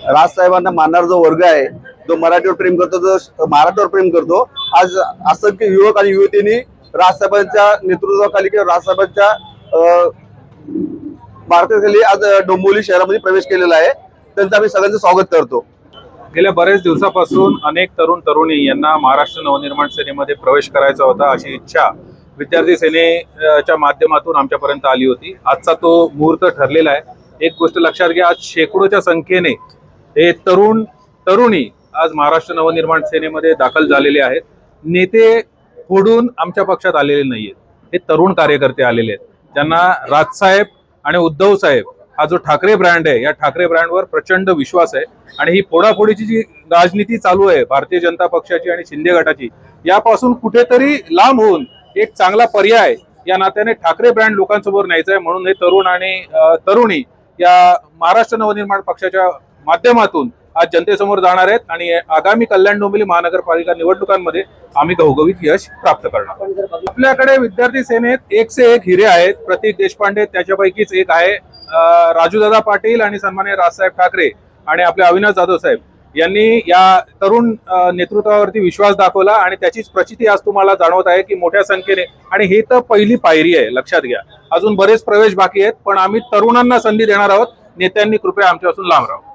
राजसाहेबांना मानणारा जो वर्ग आहे, जो मराठीवर प्रेम करतो, जो महाराष्ट्रावर प्रेम करतो, आज असंख्य युवक आणि युवतींनी राजसाहेबांच्या नेतृत्वाखाली किंवा राजसाहेबांच्या मार्गदर्शनाखाली आज डोंबिवली शहरामध्ये प्रवेश केलेला आहे. त्यांचं आम्ही सगळ्यांचं स्वागत करतो. गेल्या बरेच दिवसापासून अनेक तरुण तरुणी यांना महाराष्ट्र नवनिर्माण सेनेमध्ये प्रवेश करायचा होता, अशी इच्छा विद्यार्थी सेनेच्या माध्यमातून आमच्यापर्यंत आली होती. आजचा तो मुहूर्त ठरलेला आहे. एक गोष्ट लक्षात घ्या, आज शेकडोच्या संख्येने हे तरुण तरुणी आज महाराष्ट्र नवनिर्माण सेनेमध्ये दाखल झालेले आहेत. नेते फोडून आमच्या पक्षात आलेले नाहीयेत, हे तरुण कार्यकर्ते आलेले आहेत, ज्यांना राजसाहेब आणि उद्धव साहेब हा जो ठाकरे ब्रँड आहे, या ठाकरे ब्रँडवर प्रचंड विश्वास आहे. आणि ही फोडाफोडीची जी राजनीती चालू आहे भारतीय जनता पक्षाची आणि शिंदे गटाची, यापासून कुठेतरी लांब होऊन एक चांगला पर्याय या नात्याने ठाकरे ब्रँड लोकांसमोर न्यायचा आहे. म्हणून हे तरुण आणि तरुणी या महाराष्ट्र नवनिर्माण पक्षाच्या माध्यमातून आज जनतेसमोर जाणार आहेत आणि आगामी कल्याण डोंबिवली महानगरपालिका निवडणुकांमध्ये आम्ही घवघवीत यश प्राप्त करणार. आपल्याकडे विद्यार्थी सेनेत एक से एक हिरे आहेत. प्रतीक देशपांडे त्याच्यापैकीच एक आहे. राजूदादा पाटील आणि सन्माननीय राजसाहेब ठाकरे आणि आपले अविनाश जाधव साहेब यांनी या तरुण नेतृत्वावरती विश्वास दाखवला आणि त्याचीच प्रचिती आज तुम्हाला जाणवत आहे की मोठ्या संख्येने. आणि ही तर पहिली पायरी आहे, लक्षात घ्या. अजून बरेच प्रवेश बाकी आहेत, पण आम्ही तरुणांना संधी देणार आहोत. नेत्यांनी कृपया आमच्यापासून लांब राहावं.